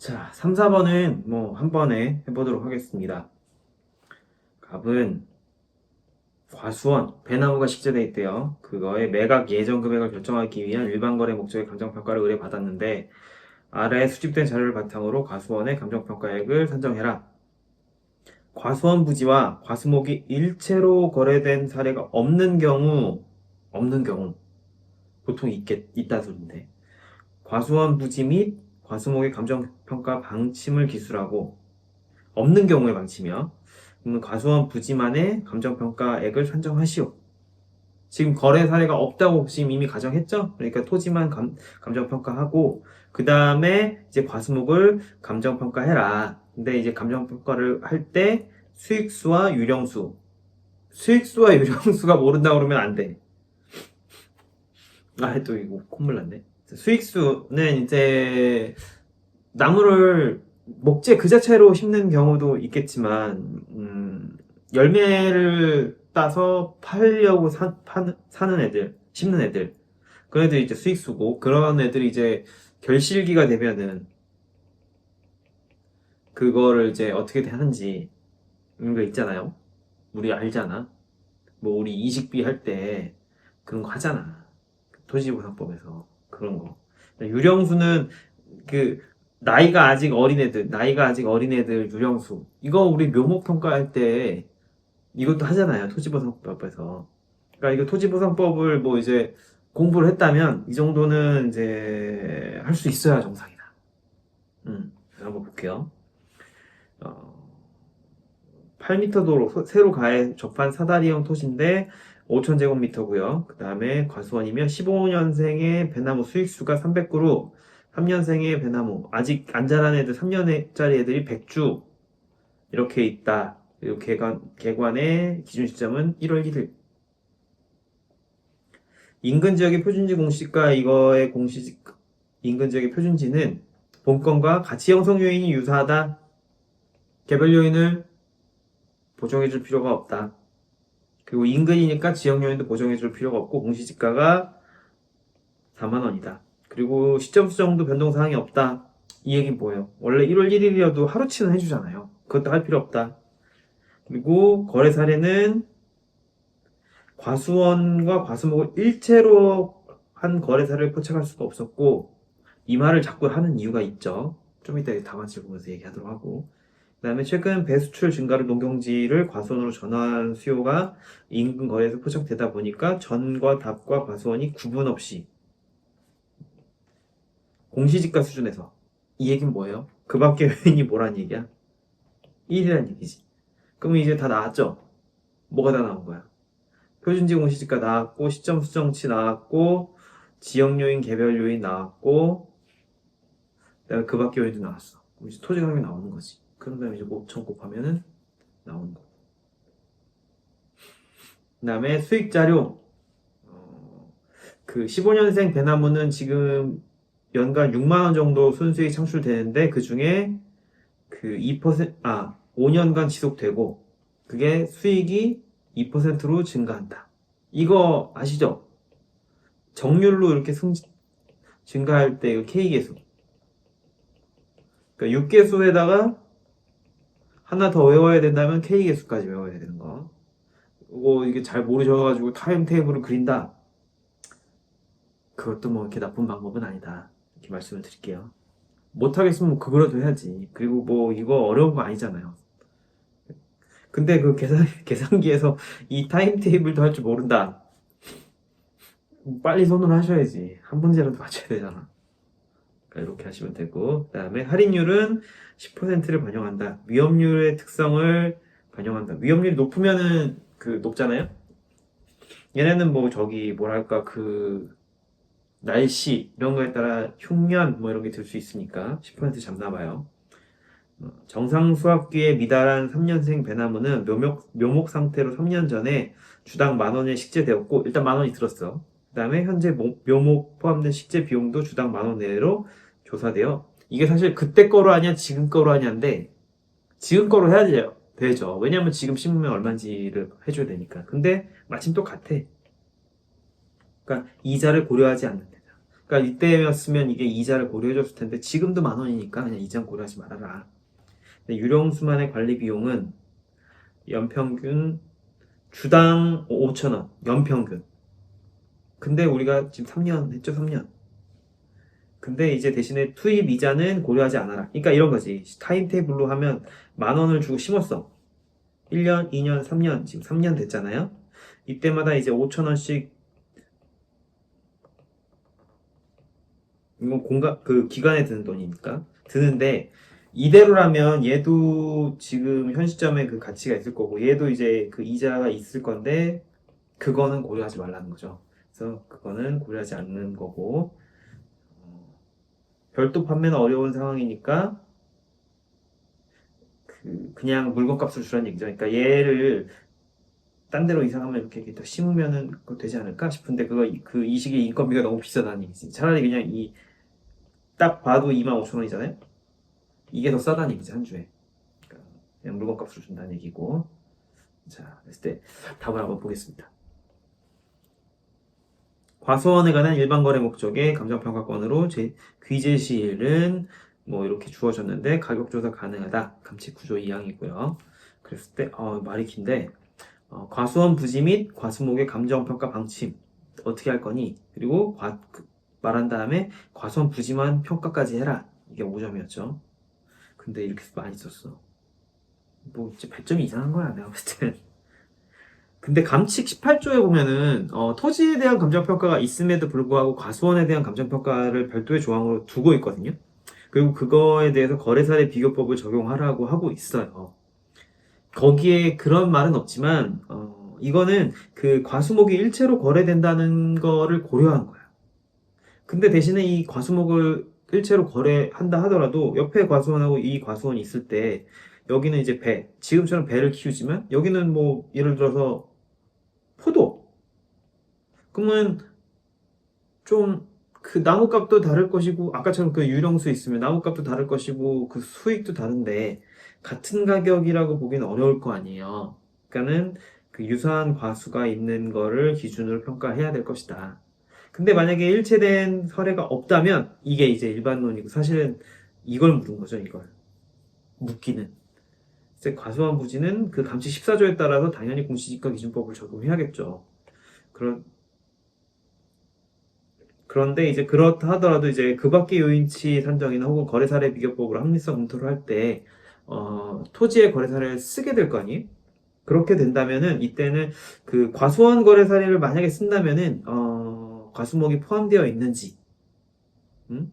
자, 3, 4번은 뭐 한 번에 해보도록 하겠습니다. 갑은 과수원, 배나무가 식재돼 있대요. 그거의 매각 예정 금액을 결정하기 위한 일반 거래 목적의 감정평가를 의뢰받았는데 아래 수집된 자료를 바탕으로 과수원의 감정평가액을 산정해라. 과수원 부지와 과수목이 일체로 거래된 사례가 없는 경우 보통 있다 소리인데 과수원 부지 및 과수목의 감정평가 방침을 기술하고 없는 경우의 방침이요. 그러면 과수원 부지만의 감정평가액을 산정하시오. 지금 거래 사례가 없다고 지금 이미 가정했죠? 그러니까 토지만 감정평가하고 그 다음에 이제 과수목을 감정평가해라. 근데 이제 감정평가를 할 때 수익수와 유령수 수익수와 유령수가 모른다 그러면 안 돼. 아, 또 이거 콧물 났네. 수익수는 이제 나무를 목재 그 자체로 심는 경우도 있겠지만 열매를 따서 팔려고 사는 애들, 심는 애들, 그런 애들이 이제 수익수고, 그런 애들이 이제 결실기가 되면은 그거를 이제 어떻게 하는지 이런 거 있잖아요. 우리 알잖아. 뭐 우리 이식비 할 때 그런 거 하잖아. 토지보상법에서 그런 거. 유령수는 그 나이가 아직 어린 애들 유령수. 이거 우리 묘목 평가할 때 이것도 하잖아요. 토지보상법에서. 그러니까 이거 토지보상법을 뭐 이제 공부를 했다면 이 정도는 이제 할 수 있어야 정상이다. 한번 볼게요. 8m 도로 새로 가해 접한 사다리형 토지인데 5,000제곱미터고요. 그 다음에 과수원이면 15년생의 배나무 수익수가 300그루, 3년생의 배나무 아직 안 자란 애들 3년짜리 애들이 100주 이렇게 있다. 그리고 개관의 기준 시점은 1월 1일. 인근 지역의 표준지 공시가 이거의 인근 지역의 표준지는 본건과 가치 형성 요인이 유사하다. 개별 요인을 보정해줄 필요가 없다. 그리고 인근이니까 지역 요인도 보정해줄 필요가 없고 공시지가가 4만 원이다. 그리고 시점 수정도 변동 사항이 없다. 이 얘기는 뭐예요? 원래 1월 1일이어도 하루치는 해주잖아요. 그것도 할 필요 없다. 그리고 거래 사례는 과수원과 과수목을 일체로 한 거래 사례를 포착할 수가 없었고 이 말을 자꾸 하는 이유가 있죠. 좀 이따 답안지 보면서 얘기하도록 하고 그 다음에 최근 배수출 증가로 농경지를 과수원으로 전환 수요가 인근 거래에서 포착되다 보니까 전과 답과 과수원이 구분 없이 공시지가 수준에서 이 얘기는 뭐예요? 그 밖에 요인이 뭐란 얘기야? 1이란 얘기지. 그럼 이제 다 나왔죠? 뭐가 다 나온 거야? 표준지 공시지가 나왔고 시점 수정치 나왔고 지역 요인 개별 요인 나왔고 그다음에 그 밖에 요인도 나왔어. 그럼 이제 토지 가격이 나오는 거지. 그런 다음에 이제 5천 곱하면은 나오는 거. 그 다음에 수익 자료. 그 15년생 배나무는 지금 연간 6만 원 정도 순수익 창출되는데 그 중에 그 5년간 지속되고 그게 수익이 2%로 증가한다. 이거 아시죠? 정률로 이렇게 증가할 때 이거 K계수. 그러니까 6계수에다가 하나 더 외워야 된다면 K계수까지 외워야 되는 거. 이거 이게 잘 모르셔가지고 타임테이블을 그린다. 그것도 뭐 이렇게 나쁜 방법은 아니다. 이렇게 말씀을 드릴게요. 못하겠으면 그거라도 해야지. 그리고 뭐 이거 어려운 거 아니잖아요. 근데 그 계산기에서 이 타임테이블도 할 줄 모른다. 빨리 손으로 하셔야지. 한 문제라도 맞춰야 되잖아. 그러니까 이렇게 하시면 되고, 그 다음에 할인율은 10%를 반영한다. 위험률의 특성을 반영한다. 위험률이 높으면은 높잖아요. 얘네는 뭐 저기 뭐랄까 날씨 이런 거에 따라 흉년 뭐 이런 게 들 수 있으니까 10% 잡나 봐요. 정상 수확기에 미달한 3년생 배나무는 묘목 상태로 3년 전에 주당 10,000원에 식재되었고 일단 10,000원이 들었어. 그 다음에 현재 묘목 포함된 식재 비용도 주당 10,000원 내로 조사되어 이게 사실 그때 거로 하냐 지금 거로 하냐인데 지금 거로 해야 되죠. 왜냐면 지금 심으면 얼마인지를 해줘야 되니까. 근데 마침 똑같아. 그러니까 이자를 고려하지 않는다. 그러니까 이때였으면 이게 이자를 고려해줬을 텐데 지금도 10,000원이니까 그냥 이자 고려하지 말아라. 근데 유령수만의 관리 비용은 연평균 주당 5,000원, 연평균. 근데 우리가 지금 3년 했죠, 3년. 근데 이제 대신에 투입 이자는 고려하지 않아라. 그러니까 이런 거지. 타임테이블로 하면 10,000원을 주고 심었어. 1년, 2년, 3년, 지금 3년 됐잖아요. 이때마다 이제 5,000원씩 이건 그 기간에 드는 돈이니까 드는데 이대로라면 얘도 지금 현 시점에 그 가치가 있을 거고 얘도 이제 그 이자가 있을 건데 그거는 고려하지 말라는 거죠. 그래서 그거는 고려하지 않는 거고 별도 판매는 어려운 상황이니까 그냥 물건값을 주라는 얘기죠. 그러니까 얘를 딴 데로 이사하면 이렇게 더 심으면은 그거 되지 않을까 싶은데 그 이 시기에 인건비가 너무 비싸다는 얘기지. 차라리 그냥 이 딱 봐도 25,000원이잖아요. 이게 더 싸다는 얘기지 한 주에. 그러니까 그냥 물건값으로 준다는 얘기고. 자, 그랬을 때 답을 한번 보겠습니다. 과수원에 관한 일반 거래 목적의 감정평가권으로 귀재시일은 뭐 이렇게 주어졌는데 가격 조사 가능하다. 감치 구조 이항이고요. 그랬을 때 말이 긴데 과수원 부지 및 과수목의 감정평가 방침 어떻게 할 거니? 그리고 말한 다음에 과수원 부지만 평가까지 해라. 이게 5점이었죠. 근데 이렇게 많이 썼어. 뭐 진짜 배점이 이상한 거야 내가 봤을 땐. 근데 감칙 18조에 보면은 토지에 대한 감정평가가 있음에도 불구하고 과수원에 대한 감정평가를 별도의 조항으로 두고 있거든요. 그리고 그거에 대해서 거래사례 비교법을 적용하라고 하고 있어요. 거기에 그런 말은 없지만 이거는 그 과수목이 일체로 거래된다는 거를 고려한 거야. 근데 대신에 이 과수목을 일체로 거래한다 하더라도 옆에 과수원하고 이 과수원이 있을 때 여기는 이제 지금처럼 배를 키우지만 여기는 뭐 예를 들어서 포도. 그러면 좀 그 나무값도 다를 것이고 아까처럼 그 유령수 있으면 나무값도 다를 것이고 그 수익도 다른데 같은 가격이라고 보기는 어려울 거 아니에요. 그러니까는 그 유사한 과수가 있는 거를 기준으로 평가해야 될 것이다. 근데 만약에 일체된 사례가 없다면 이게 이제 일반론이고 사실은 이걸 물은 거죠, 이걸. 묻기는. 그래서 과수원 부지는 그 감치 14조에 따라서 당연히 공시지가 기준법을 적용해야겠죠. 그런데 이제 그렇다 하더라도 이제 그 밖의 요인치 산정이나 혹은 거래 사례 비교법으로 합리성 검토를 할 때, 토지의 거래 사례를 쓰게 될 거 아니에요? 그렇게 된다면은 이때는 그 과수원 거래 사례를 만약에 쓴다면은, 과수목이 포함되어 있는지, 음?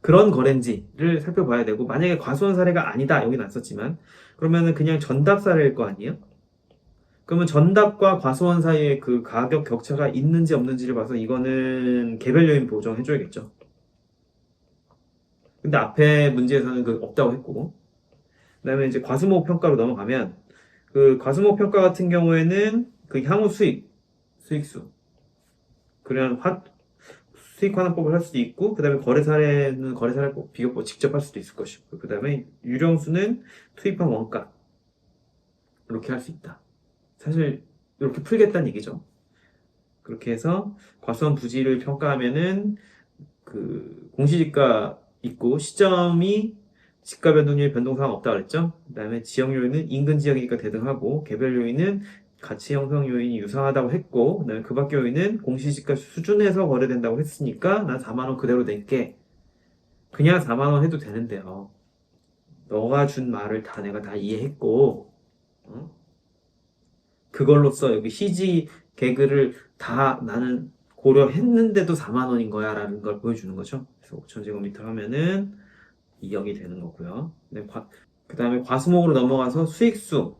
그런 거래인지를 살펴봐야 되고, 만약에 과수원 사례가 아니다, 여기는 안 썼지만, 그러면은 그냥 전답 사례일 거 아니에요? 그러면 전답과 과수원 사이에 그 가격 격차가 있는지 없는지를 봐서 이거는 개별 요인 보정해줘야겠죠. 근데 앞에 문제에서는 그 없다고 했고, 그다음에 이제 과수목 평가로 넘어가면 그 과수목 평가 같은 경우에는 그 향후 수익수, 그냥 수익 환원법을 할 수도 있고, 그다음에 거래 사례는 거래 사례 비교법 직접 할 수도 있을 것이고, 그다음에 유령수는 투입한 원가 이렇게 할 수 있다. 사실 이렇게 풀겠다는 얘기죠. 그렇게 해서 과수원 부지를 평가하면은 그 공시지가 있고 시점이 지가 변동률 변동사항 없다 그랬죠. 그다음에 지역 요인은 인근 지역이니까 대등하고 개별 요인은 가치 형성 요인이 유사하다고 했고 그다음에 그 밖의 요인은 공시지가 수준에서 거래된다고 했으니까 난 4만 원 그대로 낼게. 그냥 4만 원 해도 되는데요. 너가 준 말을 내가 다 이해했고 어? 그걸로써 여기 CG 개그를 다 나는 고려했는데도 4만 원인 거야 라는 걸 보여주는 거죠. 그래서 5,000제곱미터 하면은 2억이 되는 거고요. 네, 그 다음에 과수목으로 넘어가서 수익수.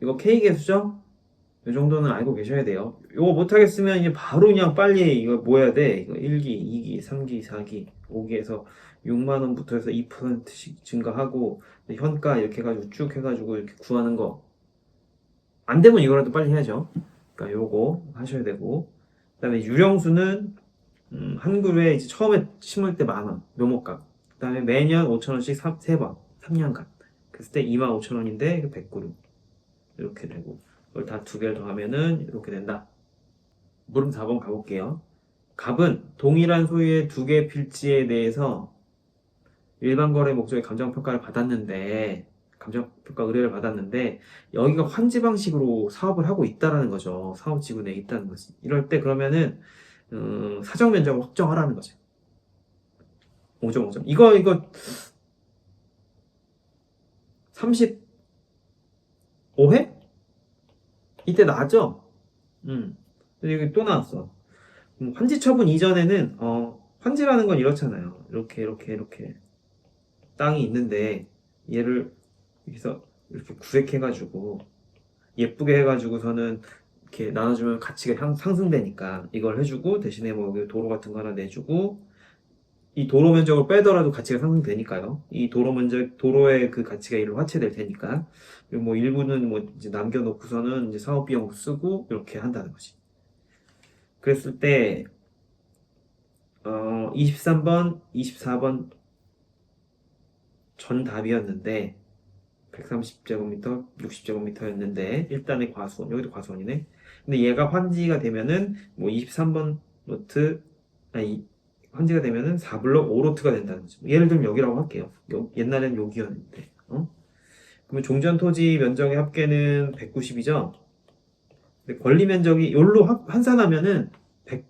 이거 K계수죠? 이 정도는 알고 계셔야 돼요. 이거 못하겠으면 이제 바로 그냥 빨리 이거 뭐 해야 돼? 이거 1기, 2기, 3기, 4기, 5기에서 6만 원부터 해서 2%씩 증가하고 현가 이렇게 해가지고 쭉 해가지고 이렇게 구하는 거. 안 되면 이거라도 빨리 해야죠. 그러니까 요거 하셔야 되고. 그다음에 유령수는 한 그루에 이제 처음에 심을 때 10,000원 묘목값. 그다음에 매년 5,000원씩 3번 3년간. 그랬을 때 25,000원인데 100그루 이렇게 되고. 이걸 다 두 개를 더하면은 이렇게 된다. 물음 4번 가볼게요. 갑은 동일한 소유의 두 개 필지에 대해서 일반 거래 목적의 감정평가를 받았는데, 감정평가 의뢰를 받았는데, 여기가 환지 방식으로 사업을 하고 있다라는 거죠. 사업 지구 내에 있다는 거지. 이럴 때 그러면은, 사정 면적을 확정하라는 거죠. 5점, 5점. 이거 35회? 이때 나왔죠? 근데 여기 또 나왔어. 환지 처분 이전에는, 환지라는 건 이렇잖아요. 이렇게 땅이 있는데, 얘를 여기서 이렇게 구획해가지고, 예쁘게 해가지고서는 이렇게 나눠주면 가치가 상승되니까 이걸 해주고 대신에 뭐 도로 같은 거 하나 내주고 이 도로 면적을 빼더라도 가치가 상승되니까요. 이 도로 면적 도로의 그 가치가 일로 화체될 테니까 그리고 뭐 일부는 뭐 이제 남겨놓고서는 이제 사업 비용 쓰고 이렇게 한다는 거지. 그랬을 때 23번, 24번 전 답이었는데 130제곱미터, 60제곱미터였는데 일단의 과수원, 여기도 과수원이네. 근데 얘가 환지가 되면은 뭐 23번 로트, 아니 환지가 되면은 4블럭 5로트가 된다는 거죠. 예를 들면 여기라고 할게요. 옛날엔 여기였는데, 그러면 종전 토지 면적의 합계는 190이죠. 근데 권리 면적이 여기로 환산하면은 100,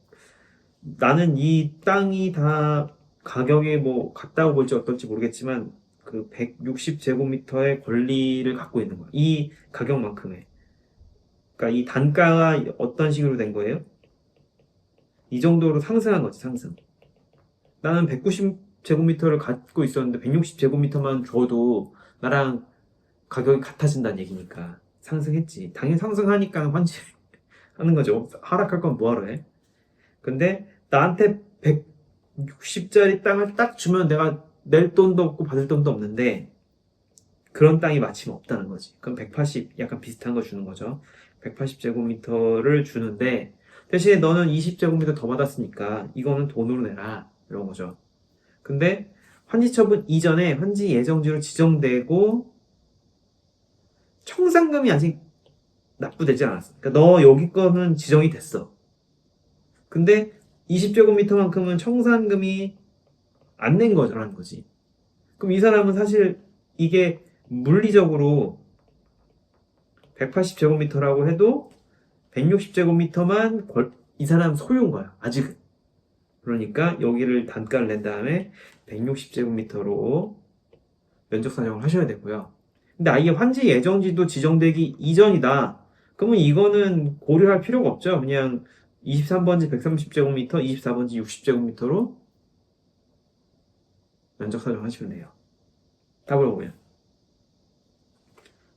나는 이 땅이 다 가격이 뭐 같다고 볼지 어떨지 모르겠지만 그 160제곱미터의 권리를 갖고 있는 거야. 이 가격만큼의. 그러니까 이 단가가 어떤 식으로 된 거예요? 이 정도로 상승한 거지, 상승. 나는 190제곱미터를 갖고 있었는데 160제곱미터만 줘도 나랑 가격이 같아진다는 얘기니까 상승했지. 당연히 상승하니까 환지하는 거죠. 하락할 건 뭐하러 해? 근데 나한테 160짜리 땅을 딱 주면 내가 낼 돈도 없고 받을 돈도 없는데 그런 땅이 마침 없다는 거지. 그럼 180 약간 비슷한 거 주는 거죠. 180제곱미터를 주는데 대신에 너는 20제곱미터 더 받았으니까 이거는 돈으로 내라 이런 거죠. 근데 환지 처분 이전에 환지 예정지로 지정되고 청산금이 아직 납부되지 않았어. 그러니까 너 여기 거는 지정이 됐어. 근데 20제곱미터만큼은 청산금이 안 낸 거라는 거지. 그럼 이 사람은 사실 이게 물리적으로 180제곱미터라고 해도 160제곱미터만 이 사람 소유인 거야. 아직은. 그러니까 여기를 단가를 낸 다음에 160제곱미터로 면적 사정을 하셔야 되고요. 근데 아예 환지 예정지도 지정되기 이전이다. 그러면 이거는 고려할 필요가 없죠. 그냥 23번지 130제곱미터, 24번지 60제곱미터로 면적 사정하시면 돼요. 답을 보면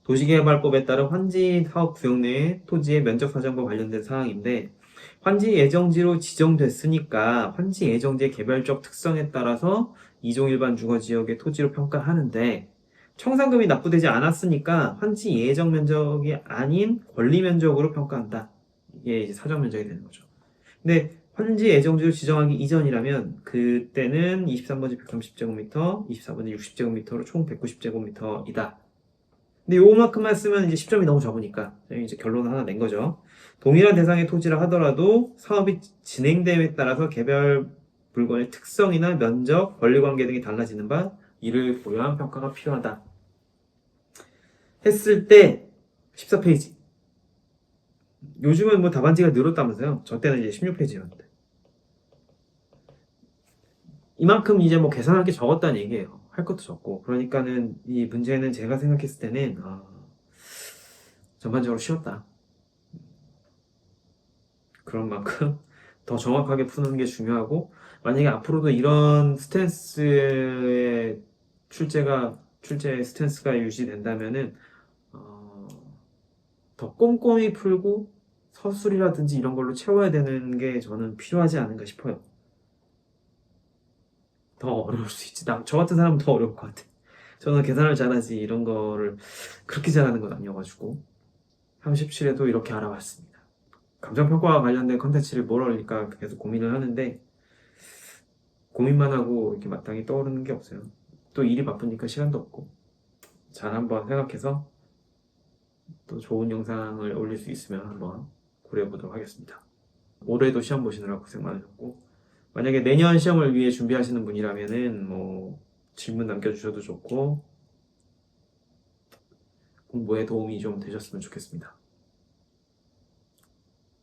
도시개발법에 따른 환지 사업 구역 내의 토지의 면적 사정과 관련된 사항인데 환지 예정지로 지정됐으니까 환지 예정지의 개별적 특성에 따라서 이종 일반 주거 지역의 토지로 평가하는데 청산금이 납부되지 않았으니까 환지 예정 면적이 아닌 권리 면적으로 평가한다. 이게 이제 사정 면적이 되는 거죠. 근데 환지 예정지로 지정하기 이전이라면 그때는 23번지 130제곱미터, 24번지 60제곱미터로 총 190제곱미터이다. 근데 요만큼만 쓰면 이제 10점이 너무 적으니까 이제 결론을 하나 낸 거죠. 동일한 대상의 토지라 하더라도 사업이 진행됨에 따라서 개별 물건의 특성이나 면적, 권리관계 등이 달라지는 바 이를 고려한 평가가 필요하다. 했을 때 14페이지. 요즘은 뭐 답안지가 늘었다면서요. 저 때는 이제 16페이지였는데. 이만큼 이제 뭐 계산할 게 적었다는 얘기예요. 할 것도 적고. 그러니까는 이 문제는 제가 생각했을 때는 전반적으로 쉬웠다. 그런 만큼 더 정확하게 푸는 게 중요하고 만약에 앞으로도 이런 스탠스의 출제 스탠스가 유지된다면은 어, 더 꼼꼼히 풀고 서술이라든지 이런 걸로 채워야 되는 게 저는 필요하지 않은가 싶어요. 더 어려울 수 있지. 저 같은 사람은 더 어려울 것 같아. 저는 계산을 잘하지 이런 거를 그렇게 잘하는 건 아니어가지고 37에도 이렇게 알아봤습니다. 감정평가와 관련된 컨텐츠를 뭘 올릴까 계속 고민을 하는데 고민만 하고 이렇게 마땅히 떠오르는 게 없어요. 또 일이 바쁘니까 시간도 없고 잘 한번 생각해서 또 좋은 영상을 올릴 수 있으면 한번 고려해 보도록 하겠습니다. 올해도 시험 보시느라 고생 많으셨고, 만약에 내년 시험을 위해 준비하시는 분이라면은 뭐 질문 남겨주셔도 좋고 공부에 도움이 좀 되셨으면 좋겠습니다.